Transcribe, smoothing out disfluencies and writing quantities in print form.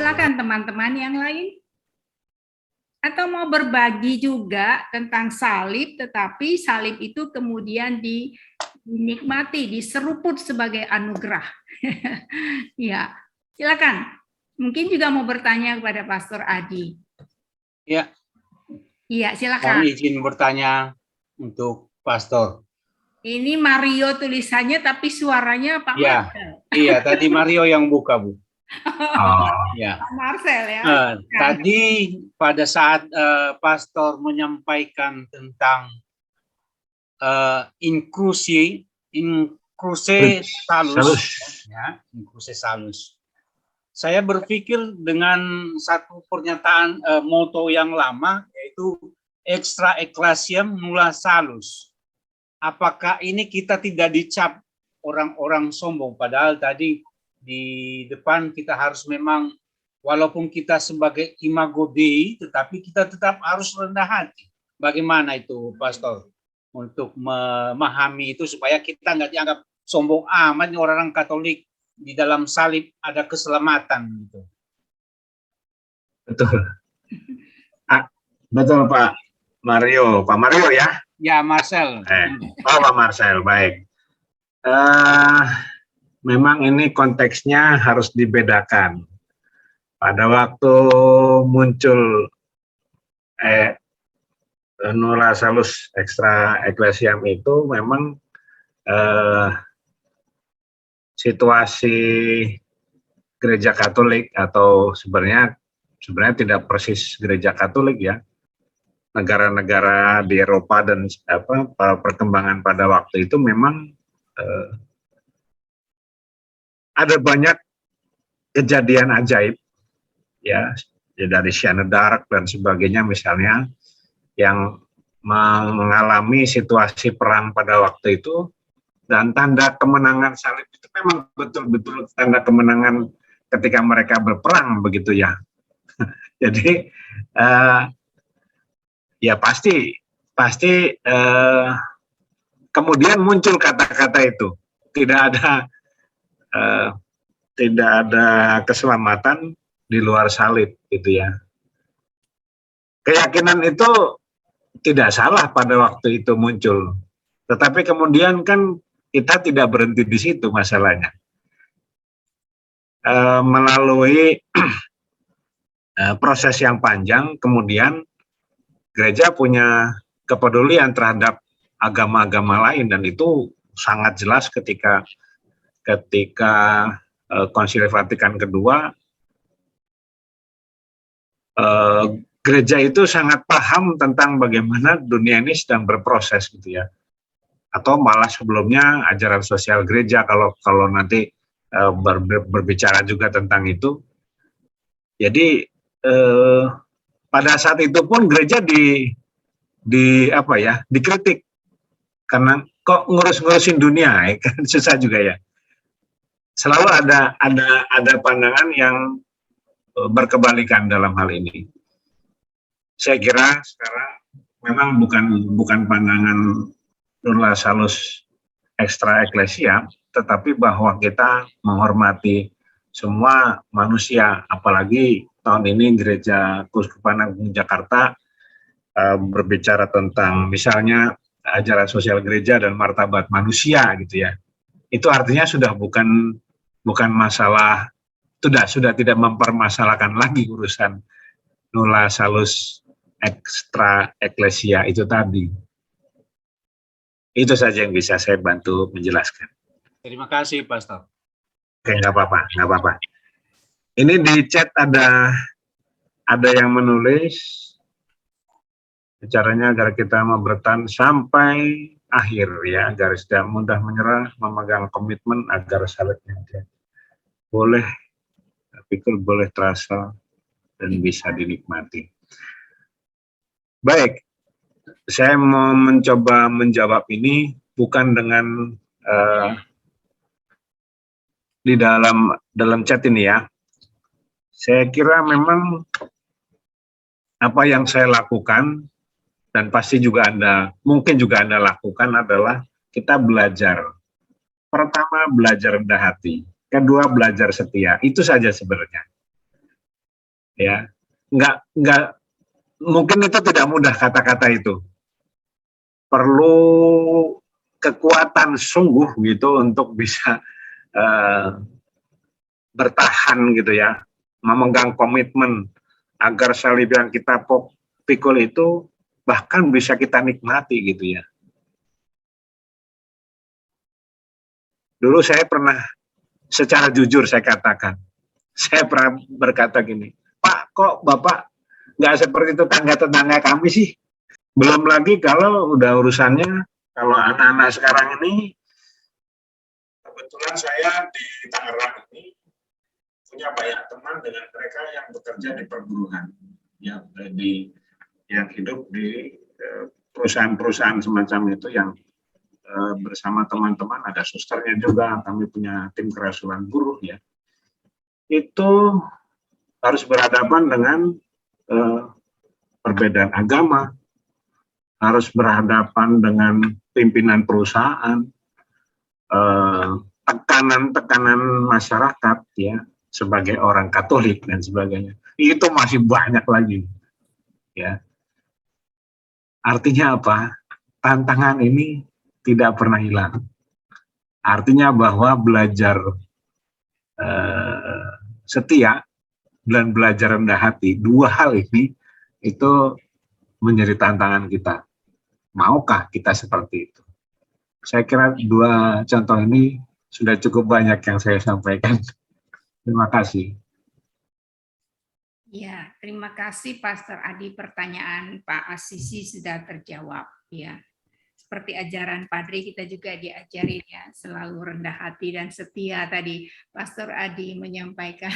silakan teman-teman yang lain. Atau mau berbagi juga tentang salib, tetapi salib itu kemudian dinikmati, diseruput sebagai anugerah. Ya, silakan. Mungkin juga mau bertanya kepada Pastor Adi. Ya. Iya, silakan. Mohon izin bertanya untuk Pastor. Ini Mario tulisannya, tapi suaranya Pak Marcel. Iya, tadi Mario yang buka, Bu. Ya. Pak Marcel ya. Tadi pada saat Pastor menyampaikan tentang inklusi salus. Saya berpikir dengan satu pernyataan moto yang lama, yaitu extra ecclesiam nulla salus. Apakah ini kita tidak dicap orang-orang sombong, padahal tadi di depan kita harus memang, walaupun kita sebagai imago Dei, tetapi kita tetap harus rendah hati. Bagaimana itu, Pastor? Untuk memahami itu supaya kita nggak dianggap sombong amat orang Katolik, di dalam salib ada keselamatan gitu. Betul. Betul Pak Mario. Pak Mario ya? Ya, Marcel. Pak Marcel, baik. Memang ini konteksnya harus dibedakan. Pada waktu muncul nulla salus extra ecclesiam itu memang situasi gereja Katolik, atau sebenarnya tidak persis gereja Katolik ya, negara-negara di Eropa dan perkembangan pada waktu itu memang ada banyak kejadian ajaib ya dari Jeanne d'Arc dan sebagainya misalnya, yang mengalami situasi perang pada waktu itu, dan tanda kemenangan salib itu memang betul-betul tanda kemenangan ketika mereka berperang begitu ya. Jadi ya pasti kemudian muncul kata-kata itu, tidak ada keselamatan di luar salib gitu ya. Keyakinan itu tidak salah pada waktu itu muncul, tetapi kemudian kan kita tidak berhenti di situ masalahnya. Melalui proses yang panjang, kemudian gereja punya kepedulian terhadap agama-agama lain, dan itu sangat jelas ketika Konsili Vatikan kedua, gereja itu sangat paham tentang bagaimana dunia ini sedang berproses gitu ya. Atau malah sebelumnya ajaran sosial gereja, kalau nanti berbicara juga tentang itu. Jadi pada saat itu pun gereja dikritik karena kok ngurus-ngurusin dunia, ya kan susah juga ya. Selalu ada pandangan yang berkebalikan dalam hal ini. Saya kira sekarang memang bukan pandangan nulla salus extra ecclesia, tetapi bahwa kita menghormati semua manusia, apalagi tahun ini Gereja Keuskupan Agung Jakarta berbicara tentang misalnya ajaran sosial gereja dan martabat manusia gitu ya. Itu artinya sudah bukan masalah, sudah tidak mempermasalahkan lagi urusan nulla salus extra ecclesia itu tadi. Itu saja yang bisa saya bantu menjelaskan. Terima kasih, Pastor. Oke, nggak apa-apa. Ini di chat ada yang menulis, caranya agar kita mau bertahan sampai akhir ya, agar tidak mudah menyerah, memegang komitmen agar salibnya boleh terasa dan bisa dinikmati. Baik. Saya mau mencoba menjawab ini bukan dengan di dalam chat ini ya. Saya kira memang apa yang saya lakukan, dan pasti juga mungkin juga Anda lakukan, adalah kita belajar. Pertama, belajar rendah hati. Kedua, belajar setia. Itu saja sebenarnya. ya. Nggak mungkin itu tidak mudah kata-kata itu. Perlu kekuatan sungguh gitu untuk bisa bertahan gitu ya, memegang komitmen agar salib yang kita pikul itu bahkan bisa kita nikmati gitu ya. Dulu saya pernah, secara jujur saya katakan, saya pernah berkata gini, Pak, kok Bapak nggak seperti tetangga-tetangga kami sih? Belum lagi kalau udah urusannya, kalau anak-anak sekarang ini, kebetulan saya di Tangerang ini punya banyak teman dengan mereka yang bekerja di perguruan, yang hidup di perusahaan-perusahaan semacam itu yang bersama teman-teman, ada susternya juga, kami punya tim kerasulan buruh ya. Itu harus berhadapan dengan perbedaan agama, harus berhadapan dengan pimpinan perusahaan, tekanan-tekanan masyarakat ya, sebagai orang Katolik dan sebagainya. Itu masih banyak lagi ya. Artinya apa? Tantangan ini tidak pernah hilang. Artinya bahwa belajar setia dan belajar rendah hati, dua hal ini itu menjadi tantangan kita. Maukah kita seperti itu? Saya kira dua contoh ini sudah cukup banyak yang saya sampaikan. Terima kasih. Ya, terima kasih Pastor Adi. Pertanyaan Pak Asisi sudah terjawab ya. Seperti ajaran Padre, kita juga diajarin ya, selalu rendah hati dan setia. Tadi Pastor Adi menyampaikan